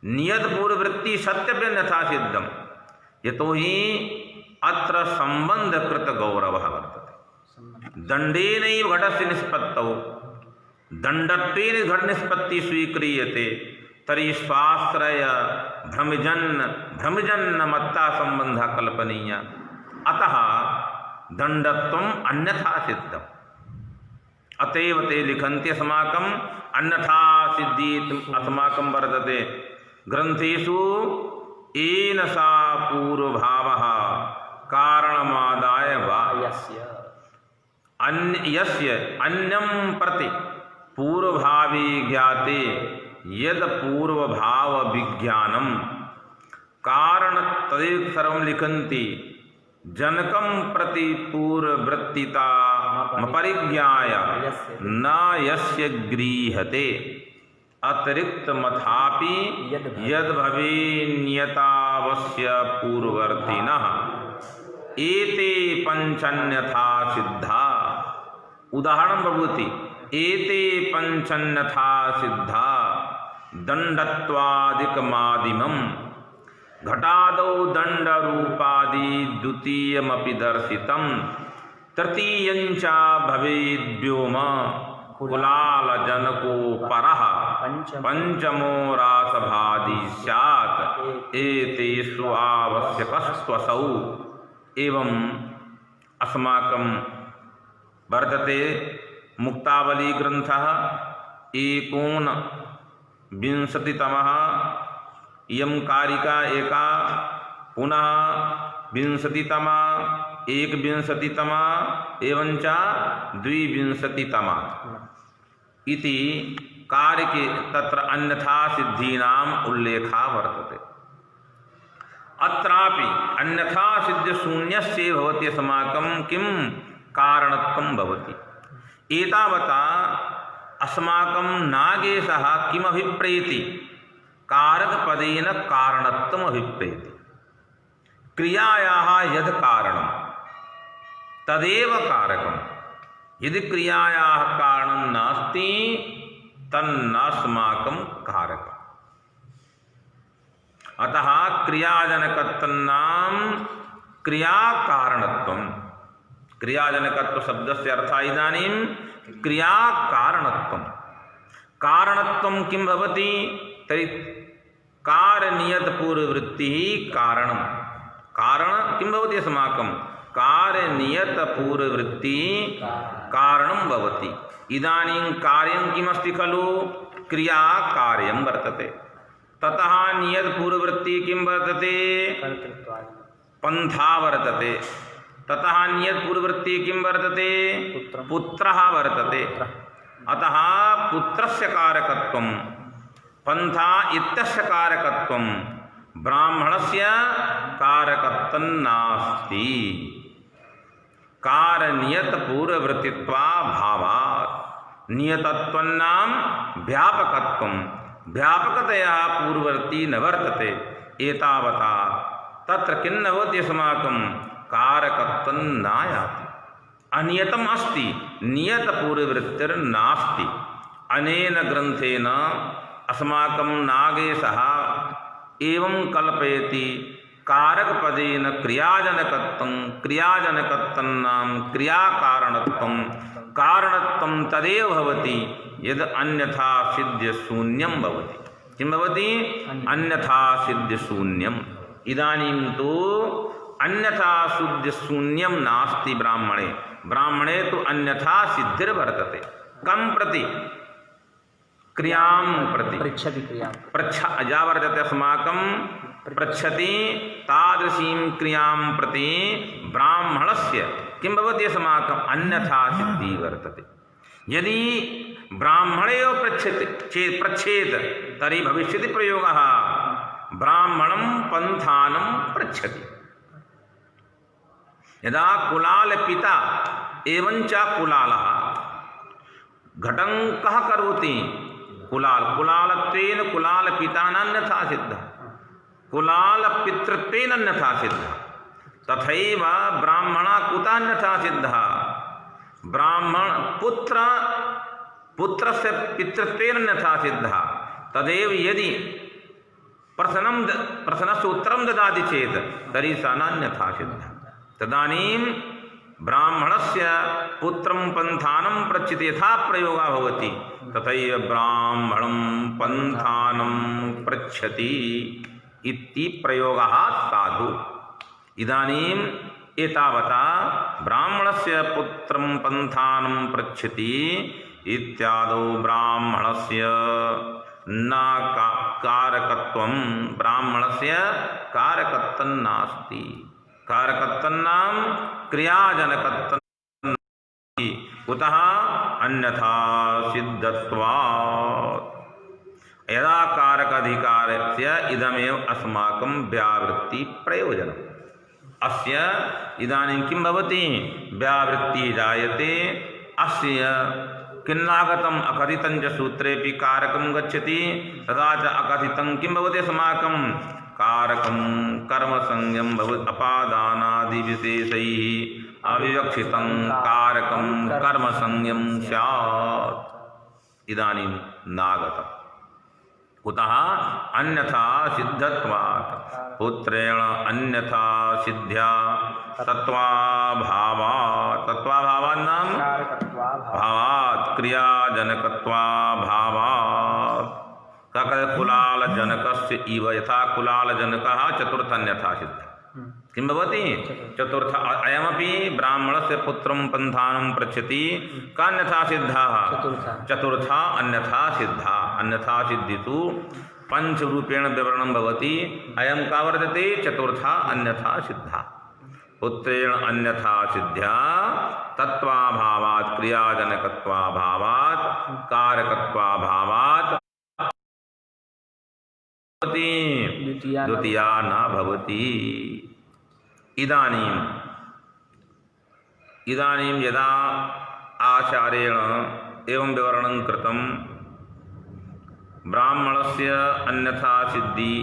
नियत पूर्ववृत्ति सत्यप्यन्यथा सिद्धं, यतोहि अत्र सम्बन्धकृत गौरवः वर्तते। दण्डेनैव घटस्य निष्पत्तौ दण्डत्वेन घटनिष्पत्तिः स्वीक्रियते, तर्हि स्वाश्रय भ्रमिजन्नमत्ता सम्बन्धः कल्पनीयः। अतः दण्डत्वम् अन्यथा सिद्धम्। अतएव ते लिखन्ति अस्माकं अन्यथा सिद्धि अस्माकं वर्तते ग्रन्थेषु येन सा पूर्वभावः कारणमादाय वा यस्य अन्यं प्रति पूर्वभावी ज्ञाते यद पूर्वभाव विज्ञानं कारण तदेव सर्वं लिखन्ति जनकं प्रति पूर्ववृत्तिता परिज्ञाय न यस्य गृह्यते अतिरिक्तमथापि यद्भवेन्यतावस्य पूर्ववर्तिनः एते पंचन्यथा सिद्धा। उदाहरण भवति एते पंचन्यथा सिद्धा दंडत्वादिकमादिमम् घटादौ दंडरूपादि द्वितीयमपि दर्शितम् तृतीयञ्च भवेद्व्योम कुलालजनको परः पंचमो रासभादि स्यात् एतेषु आवश्यकस्त्वसौ। एवं अस्माकं वर्तते मुक्तावली ग्रन्थः 19विंशतितमः इयं कारिका एका पुनः 20तमा 21तमा एवञ्च 22तमा इति कारिके तत्र अन्यथा सिद्धीनाम् उल्लेखः वर्तते। अत्रापि अन्यथा सिद्ध शून्यस्य भवति अस्माकं किं कारणत्वं भवति। एतावता अस्माकं नागेशः किम् अभिप्रेति कारकपदेन कारणत्वम् अभिप्रेति। क्रियायाः यद् कारणं तदेव कारकं। यदि क्रियायाः कारणं नास्ति तन्नास्माकं कारकम्। अतः क्रियाजनकत्वं क्रियाकारणत्वं। क्रियाजनकत्व शब्दस्य अर्थः इदानीं क्रियाकारणत्वं। कारणत्वं किं भवति तर्हि कार्यनियतपूर्ववृत्तिः कारणं। कारण किं भवति अस्माकं कार्यनियतपूर्ववृत्तिः कारणं भवति। इदानीं कार्यं किमस्ति खलु क्रियाकार्यं वर्तते। ततः नियतपूर्ववृत्तिः किं वर्तते पंथा वर्तते। ततः नियतपूर्ववृत्तिः किं वर्तते पुत्रः वर्तते। अतः पुत्रस्य कारकत्वं पंथा इत्यस्य कारकत्वं ब्राह्मणस्य कारकत्वं नास्ति। कारनियतपूर्ववृत्तित्वाभावात् नियतत्वं नाम व्यापकत्वं। व्यापकतया पूर्ववर्ती न वर्तते। एतावता तत्र किन्न भवति अस्माकं कारकत्वं नायाति। अनियतम् अस्ति नियतपूर्ववृत्तिर्नास्ति। अनेन ग्रन्थेन अस्माकं नागेशः एवं कल्पयति कारकपदेन क्रियाजनकत्वं क्रियाजनकत्वं नाम क्रियाकारणत्वं कारणत्वं तदेव भवति यद् अन्यथा सिद्ध शून्यं भवति। किं भवति अन्यथा सिद्ध शून्यम्। इदानीं तु अन्यथा सिद्ध शून्यं नास्ति ब्राह्मणे। ब्राह्मणे तु अन्यथा सिद्धिर्वर्तते। कं प्रति क्रियां प्रति पृच्छति क्रियां या वर्तते अस्माकं पृच्छति तादृशीं क्रियां प्रति ब्राह्मणस्य किं भवति अस्माकम् अन्यथा सिद्धिः वर्तते। यदि ब्राह्मणे एव पृच्छेत् तर्हि भविष्यति प्रयोगः ब्राह्मणं पंथानं पृच्छति। यदा कुलालपिता एवञ्च कुलालः घटं कः करोति कुलालत्वेन कुलालपिता नान्यथा सिद्धः कुलालपितृत्वेन अन्यथा सिद्धः। तथैव ब्राह्मणः कुतः अन्यथा सिद्धः ब्राह्मण पुत्रस्य पितृत्वेन अन्यथा सिद्धः। तदेव यदि प्रश्नस्य उत्तरं ददाति चेत् तर्हि स नान्यथा सिद्धः। तदानीं ब्राह्मणस्य पुत्रं पंथानं पृच्छति यथा प्रयोगः भवति तथैव ब्राह्मणं पंथानं पृच्छति इति प्रयोगः साधु। इदानीम् एतावता ब्राह्मणस्य पुत्रं पंथानं पृच्छति इत्यादौ ब्राह्मणस्य न कारकत्वं ब्राह्मणस्य कारकत्वं नास्ति। कारकत्वं नाम क्रियाजनकत्वं कुतः अन्यथा सिद्धत्वात्। यदा कारकाधिकारस्य इदमेव अस्माकं व्यावृत्ति प्रयोजनम्। अस्य इदानीं किं भवति व्यावृत्तिः जायते अस्य किन्नागतम अकथितं च सूत्रेऽपि कारकं गच्छति तदा च अकथितं किं भवति अस्माकं कारकं कर्मसंज्ञं भवति अपादानादिविशेषैः अविवक्षितं कारकं कर्मसंज्ञं स्यात्। इदानीं नागतम् कुतः अन्यथा सिद्धत्वात् पुत्रेण अन्यथा सिद्ध्या तत्त्वाभावात् तत्त्वाभावात् नाम भावात् क्रियाजनकत्वाभावात् कुलालजनकस्य इव यथा कुलालजनकः चतुर्थन्यथा सिद्धः किं भवति चतुर्थ अयमपि ब्राह्मणस्य पुत्रं पन्थानं पृच्छति कान्यथा सिद्धः चतुर्था अन्यथा सिद्धः अन्यथा सिद्धितु पंचरूपेण विवरणं भवति अयं का वर्तते चतुर्था अन्यथा सिद्धः पुत्रेण अन्यथा सिद्ध्या तत्त्वाभावात् क्रियाजनकत्वाभावात् कारकत्वाभावात् द्वितीया न भवति। इदानीं यदा आचार्येण एवं विवरणं कृतं ब्राह्मणस्य अन्यथा सिद्धि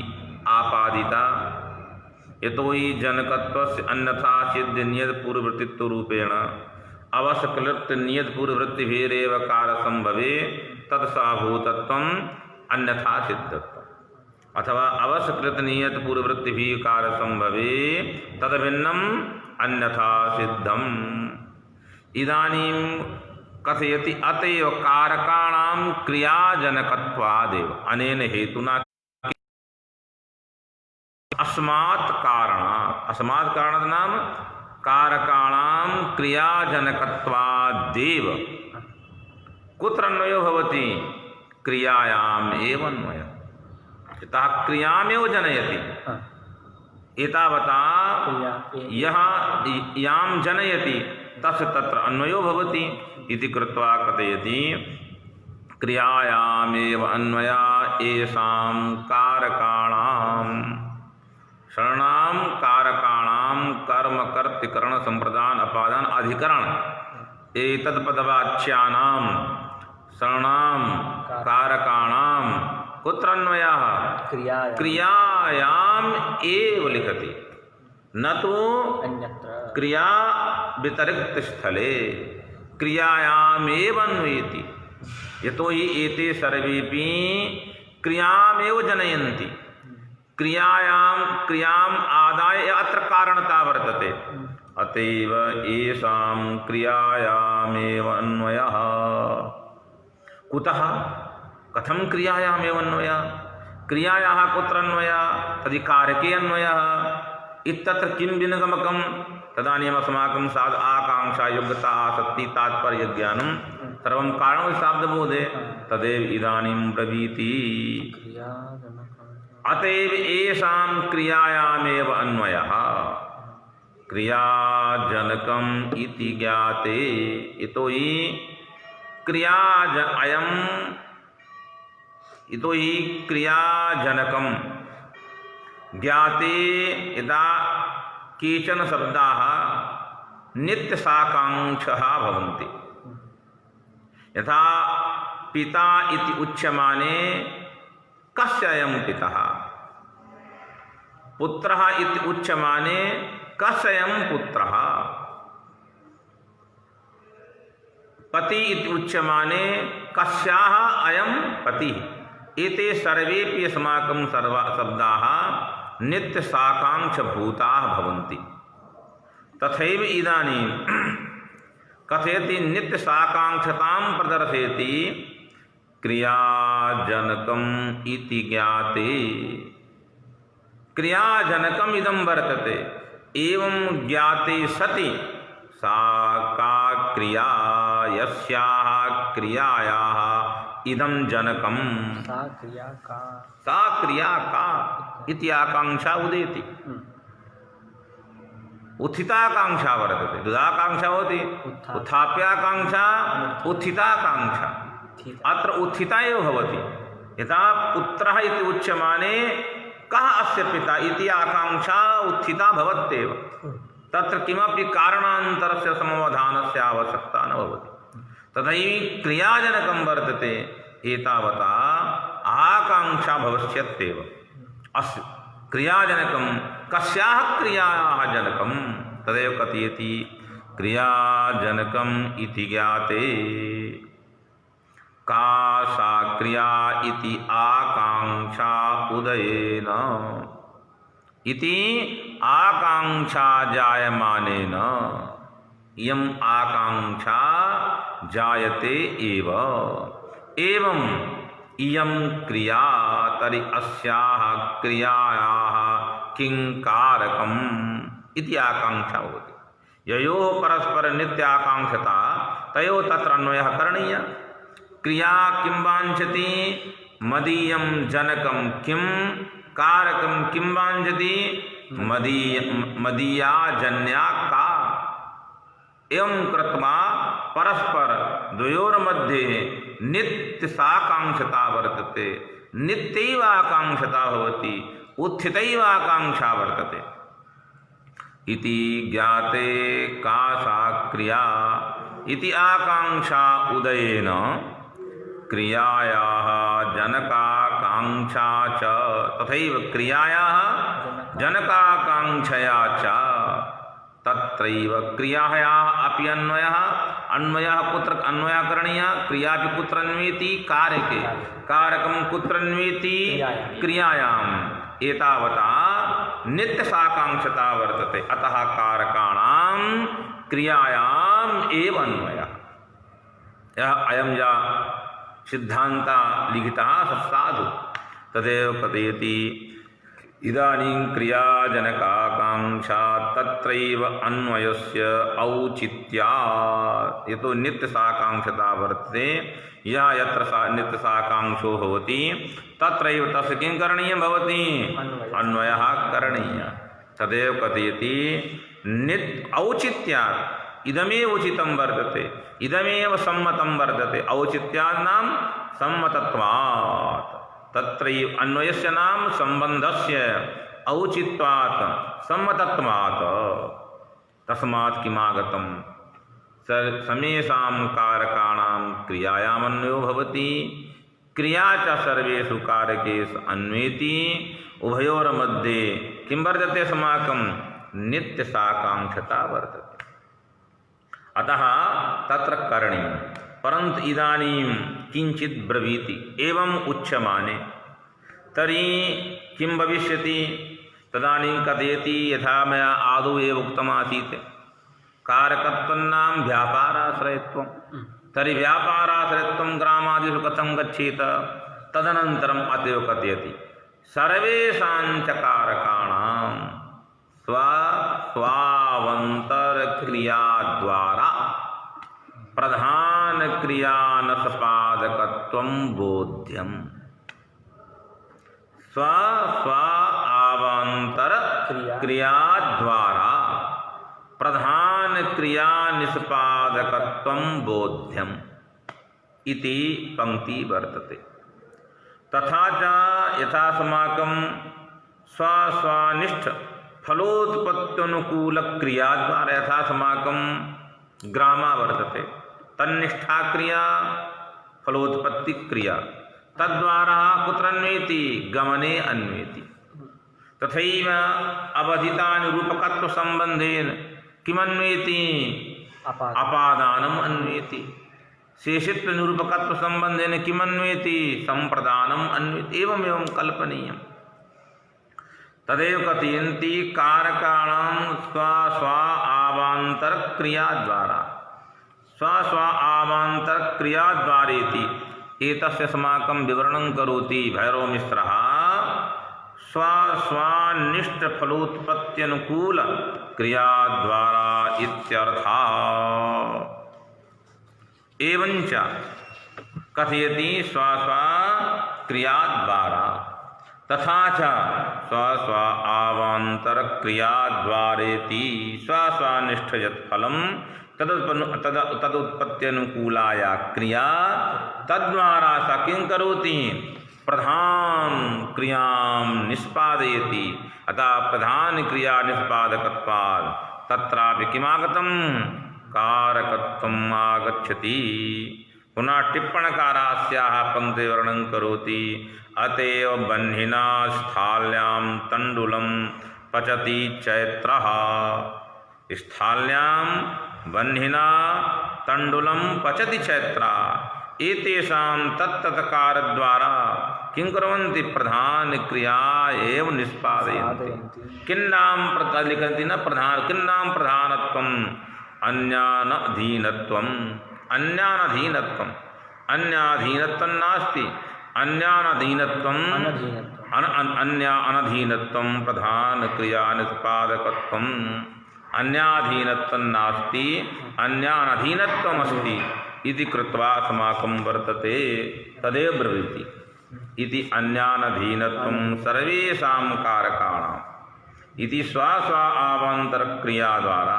आपादिता यतोहि जनकत्वस्य अन्यथा सिद्धि नियतपूर्ववृत्तित्वरूपेण अवशकृत नियतपूर्ववृत्तिभिरेव कारसंभवे तत्साभूतत्वम् अन्यथा सिद्धत्वम् अथवा अवशकृत नियत पूर्ववृत्तिभिः कारसंभवे तदभिन्नम् अन्यथा सिद्धम्। इदानीं कथयति अतएव कारकाणां क्रियाजनकत्वादेव अनेन हेतुना अस्मात् कारणात् नाम कारकाणां क्रियाजनकत्वादेव कुत्र अन्वयो भवति क्रियायाम् एव अन्वयः यतः क्रियामेव जनयति एतावता यः यां जनयति तस्य तत्र अन्वयो भवति इति कृत्वा कथयति क्रियायामेव अन्वया येषां कारकाणां षण्णां कारकाणां कर्मकर्तृकरण संप्रदान अपादान अधिकरण एतत्पदवाच्यानां षण्णां कारकाणां कुत्र अन्वयः क्रियायाम् एव लिखति न तो क्रिया व्यतिरिक्त स्थले क्रियायामेव अन्वयति यतोहि एते सर्वेपि क्रियामेव जनयन्ति क्रियाम् आदाय अत्र कारणता वर्तते अतएव येषां क्रियायामेव अन्वयः कुतः कथं क्रियायामेव अन्वयः क्रियायाः कुत्र अन्वयः तदि कारके अन्वयः इत्यत्र किं विनिगमकं तदानीम् अस्माकं साध आकांक्षा योग्यता आसक्ति तात्पर्य ज्ञानं सर्वं कारणशाब्दबोधे तदेव इदानीं ब्रवीति अतएव येषां क्रियायामेव अन्वयः क्रियाजनकम् इति ज्ञाते यतोहि यतोहि क्रियाजनकं ज्ञाते यदा केचन शब्दाः नित्यसाकाङ्क्षः भवन्ति यथा पिता इति उच्यमाने कस्य अयं पितः पुत्रः इति उच्यमाने कस्य अयं पुत्रः पति इति उच्यमाने कस्याः अयं पतिः एते सर्वेपि अस्माकं शब्दाः नित्यसाकाङ्क्षभूताः भवन्ति तथैव इदानीं कथयति नित्यसाकाङ्क्षतां प्रदर्शयति क्रियाजनकम् इति ज्ञाते क्रियाजनकम् इदं वर्तते एवं ज्ञाते सति सा का क्रिया यस्याः क्रियायाः इदं जनकं सा क्रिया का इति आकांक्षा उदेति उत्थिताकांक्षा वर्तते दुदाकांक्षा होती उत्थाप्याकांक्षा उत्थिताकांक्षा अत्र उत्थिता एव भवति यथा पुत्रः इति उच्यमाने कः अस्य पिता इति आकांक्षा उत्थिता भवत्येव तत्र किमपि कारणान्तरस्य समाधानस्य आवश्यकता न भवति तथैव क्रियाजनकं वर्तते एतावता आकांक्षा भविष्यत्येव। अस्य क्रियाजनकं कस्याः क्रियायाः जनकं तदेव कथयति क्रियाजनकम् इति ज्ञाते। का सा क्रिया इति आकांक्षा उदयेन इति आकांक्षा जायमानेन इयम् आकांक्षा जायते एव। एवं इयं क्रिया तर्हि अस्याः क्रियायाः किं कारकम् इति आकांक्षा भवति। ययोः परस्पर नित्याकांक्षता तयोः तत्र अन्वयः करणीयः। क्रिया किं वाञ्छति मदीयं जनकं किं कारकं किं वाञ्छति मदीया जन्या का। एवं कृत्वा परस्पर द्वयोर्मध्ये नित्य साकांक्षता वर्तते, नित्यैव आकांक्षता भवति, उत्थितैव आकांक्षा वर्तते इति ज्ञाते। का सा क्रिया इति आकांक्षा उदयेन क्रियायाः जनकाकांक्षा च तथैव क्रियायाः जनकाकांक्षया च तत्रैव क्रियायाः अपि अन्वयः। अन्वयः कुत्र अन्वयः करणीयः? क्रियापि कुत्र अन्वेति? कारके। कारकं कुत्र अन्वेति? क्रियायाम्। एतावता नित्यसाकांक्षता वर्तते, अतः कारकाणां क्रियायाम् एव अन्वयः। यः अयं या सिद्धान्तः लिखितः सत्साधु तदेव कथयति। इदानीं क्रियाजनकाकांक्षा तत्रैव अन्वयस्य औचित्यात्। यतो नित्यसाकांक्षता वर्तते, यत्र नित्यसाकांक्षो भवति तत्रैव तस्य किं करणीयं भवति? अन्वयः करणीयः। तदेव कथयति औचित्यात्। इदमेव उचितं वर्तते, इदमेव सम्मतं वर्तते। औचित्यात् नाम सम्मतत्वात्। तत्रैव अन्वयस्य नाम सम्बन्धस्य औचित्वात् सम्मतत्वात्। तस्मात् किमागतं समेषां कारकाणां क्रियायामन्वयो भवति, क्रिया च सर्वेषु कारकेषु अन्वेति। उभयोर्मध्ये किं वर्तते? अस्माकं नित्यसाकांक्षता वर्तते, अतः तत्र करणीयं। परन्तु इदानीं किञ्चित् ब्रवीति एवम् उच्यमाने तर्हि किं भविष्यति? तदानीं कथयति यथा मया आदौ एव उक्तमासीत् कारकत्वं व्यापाराश्रयत्वं। तर्हि व्यापाराश्रयत्वं ग्रामादिषु कथं गच्छेत? तदनन्तरम् अतएव कथयति सर्वेषां च कारकाणां स्वावन्तरक्रियाद्वारा प्रधानक्रियानसपादकत्वं बोध्यम्। स्वावन्तरक्रियाद्वारा प्रधानक्रियानिष्पादकत्वं बोध्यम् इति पंक्ति वर्तते। तथा च यथा अस्माकं स्वस्वनिष्ठ फलोत्पत्त्यनुकूल क्रिया द्वारा यथा अस्माकं ग्रामा वर्तते तन्निष्ठा क्रिया फलोत्पत्ति क्रिया तद्वारा कुत्र अन्वेति? गमने अन्वेति। तथैव अवधितानुरूपकत्व संबंधेन किमन्वेति? अपादानम् अन्वेति। शेषित्व निरूपकत्व संबंधेन किमन्वेति? संप्रदानम् अन्वेति। एवमेवं कल्पनीयम्। तदेव कथयन्ति कारकाणां स्व आवान्तर क्रिया द्वारा स्व आवान्तर क्रिया द्वारेति। एतस्य अस्माकं विवरणं करोति भैरवमिश्रः। स्वनिष्ठ फलोत्पत्त्यनुकूल क्रिया द्वारा इत्यर्थः। एवंच कथयति स्व क्रिया द्वारा तथा च स्व आवान्तर क्रिया द्वारेति। स्वनिष्ठ यत् फलं तदुत्पत्त्यनुकूलाया क्रिया तद्वारा सा किं करोति? प्रधान क्रियां निष्पादयति। अतः प्रधान क्रिया निष्पादकत्वात् तत्रापि किमागतं? कारकत्वम् आगच्छति। पुनः टिप्पणकारास्याः पंक्तिवर्णनं करोति। अतएव बह्निना स्थाल्यां तण्डुलं पचति चैत्रः। स्थाल्यां बह्निना तण्डुलं पचति चैत्रः। एतेषां तत्तत्कारद्वारा किं कुर्वन्ति? प्रधान क्रिया एव निष्पादयन्ति। किन्नां लिखन्ति न प्रधान, किन्नां प्रधानत्वम् अन्यानधीनत्वम्। अन्यानधीनत्वम्, अन्याधीनत्वं नास्ति। अन्यानधीनत्वम् अन्यानधीनत्वं प्रधान क्रिया निष्पादकत्वम्। अन्याधीनत्वं नास्ति, अन्यानधीनत्वम् अस्ति इति कृत्वा अस्माकं वर्तते तदेव ब्रवीति। इति अन्यानधीनत्वं सर्वेषां कारकाणाम् इति स्व आवान्तरक्रिया द्वारा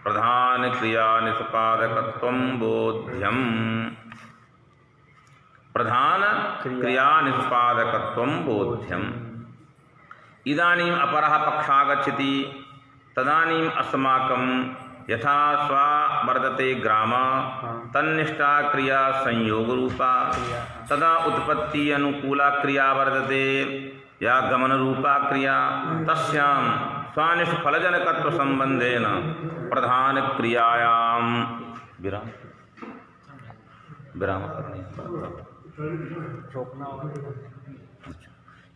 प्रधान क्रिया निष्पादकत्वं बोध्यम्। प्रधान क्रिया निष्पादकत्वं बोध्यम्। इदानीम् अपरः पक्षः आगच्छति। तदानीम् अस्माकं यथा स्व वर्तते ग्राम तन्निष्ठा क्रिया संयोगरूपा, तदा उत्पत्ति अनुकूला क्रिया वर्तते या गमनरूपा क्रिया। तस्यां स्वानिष्फलजनकत्वसम्बन्धेन प्रधान क्रियायां विराम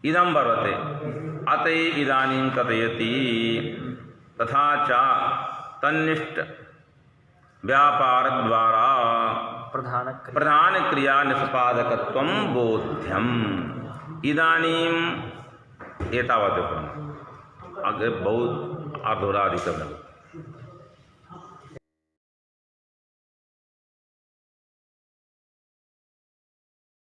इदं वर्तते। अतः इदानीं कथयति तथा च तन्निष्ठ व्यापारद्वारा प्रधान क्रिया निष्पादकत्वं बोध्यम्। इदानीम् एतावत्। आगे बहुत अधूरा अधिकम्।